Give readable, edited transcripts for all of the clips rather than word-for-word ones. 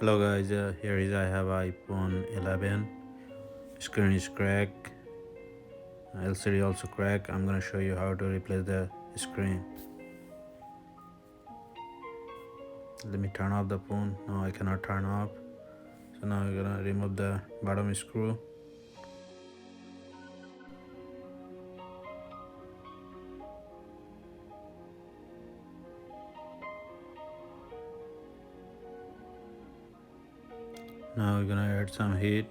Hello guys, here is I have iPhone 11. Screen is cracked, LCD also cracked. I'm gonna show you how to replace the screen. Let me turn off the phone. No, I cannot turn off. So now we're gonna remove the bottom screw. Now we're gonna add some heat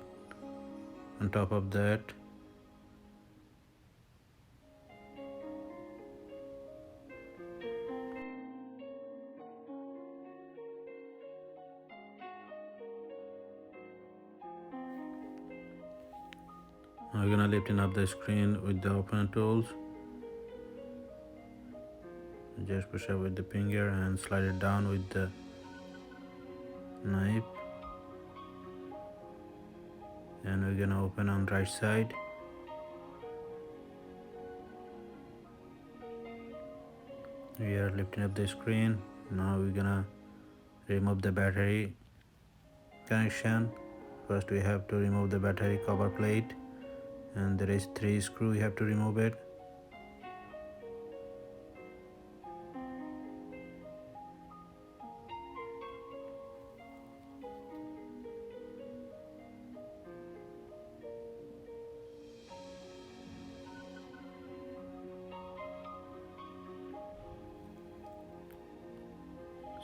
on top of that. Now we're gonna lifting up the screen with the open tools. Just push up with the finger and slide it down with the knife. And we're gonna open on right side. We are lifting up the screen. Now we're gonna remove the battery connection. First we have to remove the battery cover plate, and there is 3 screw, you have to remove it.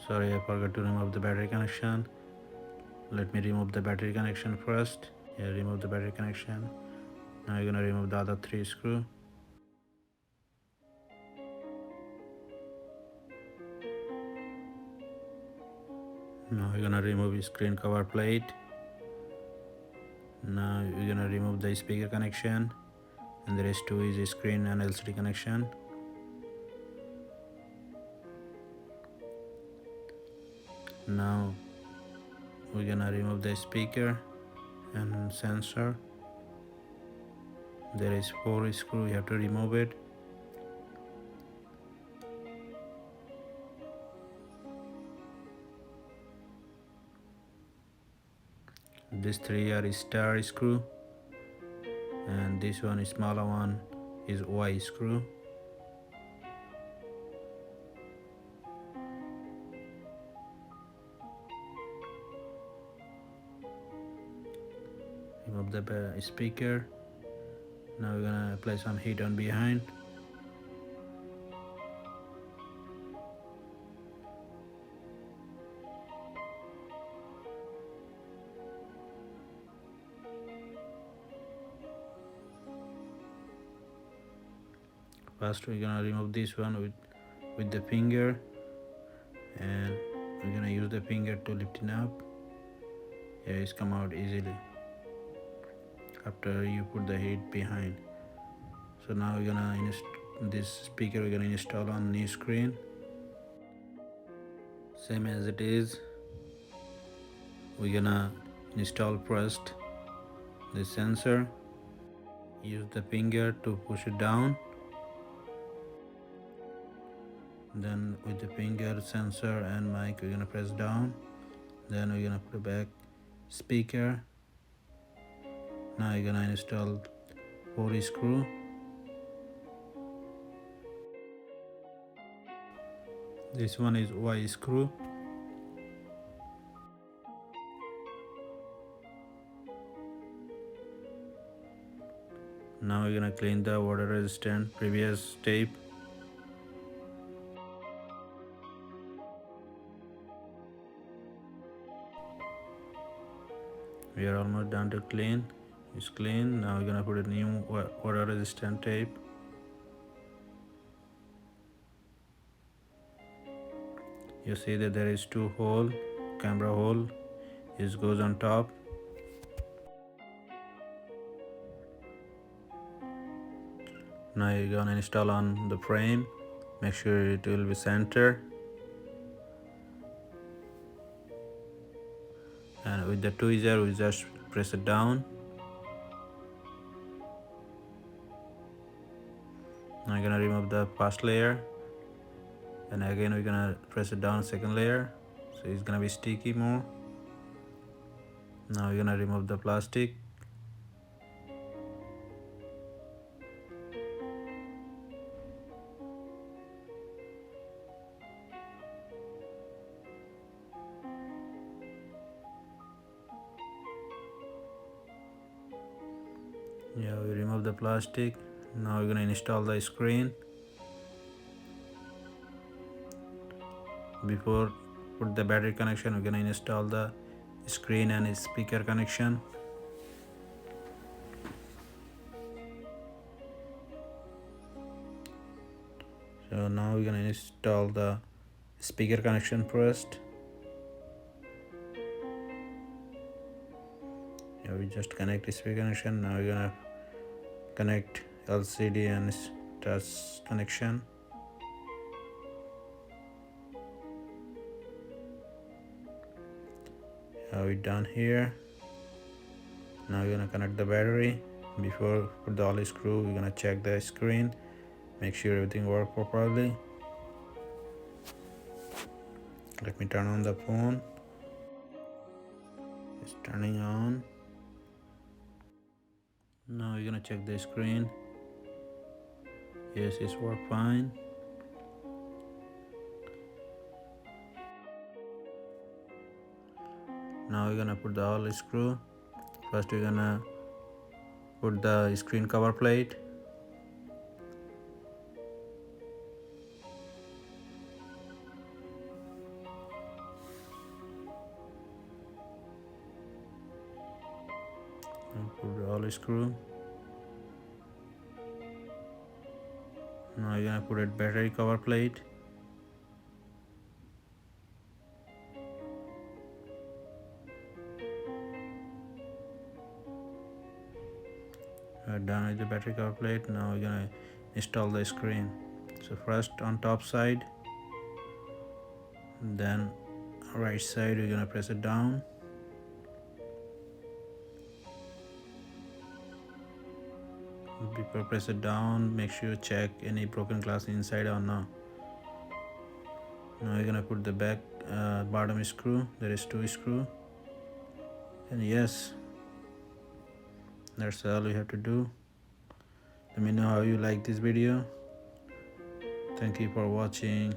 Sorry, I forgot to remove the battery connection. Let me remove the battery connection first. Yeah, remove the battery connection. Now you're gonna remove the other 3 screw. Now you're gonna remove screen cover plate. Now you're gonna remove the speaker connection, and the rest 2 is screen and LCD connection. Now we're gonna remove the speaker and sensor. There is 4 screw, you have to remove it. These 3 are star screw, and this one is smaller one is Y screw. Remove the speaker. Now we're gonna apply some heat on behind. First we're gonna remove this one with the finger, and we're gonna use the finger to lift it up. Yeah, it's come out easily after you put the heat behind. So now we're gonna this speaker we're gonna install on new screen. Same as it is. We're gonna install first the sensor. Use the finger to push it down. Then with the finger, sensor and mic, we're gonna press down. Then we're gonna put back speaker. Now you're gonna install 4 screw. This one is Y screw. Now we're gonna clean the water resistant previous tape. We are almost done to clean. It's clean. Now we're gonna put a new water resistant tape. You see that there is 2 hole, camera hole. It goes on top. Now you're gonna install on the frame. Make sure it will be center. And with the tweezer, we just press it down. Now I'm gonna remove the first layer, and again we're gonna press it down second layer, so it's gonna be sticky more. Now we're gonna remove the plastic. Yeah, we remove the plastic. Now we're gonna install the screen. Before put the battery connection, we're gonna install the screen and speaker connection. So now we're gonna install the speaker connection first. Yeah, we just connect the speaker connection. Now we're gonna connect LCD and touch connection. We're done here. Now we're gonna connect the battery. Before put the all screw, we're gonna check the screen, make sure everything works properly. Let me turn on the phone. It's turning on. Now we're gonna check the screen. Yes, it's work fine. Now we're gonna put the all screw. First we're gonna put the screen cover plate. Put the all screw. Now you're gonna put a battery cover plate. We're done with the battery cover plate. Now we're gonna install the screen. So first on top side, then right side we're gonna press it down. Before press it down, make sure check any broken glass inside or not. Now we're gonna put the back bottom screw. There is 2 screw, and yes, that's all you have to do. Let me know how you like this video. Thank you for watching.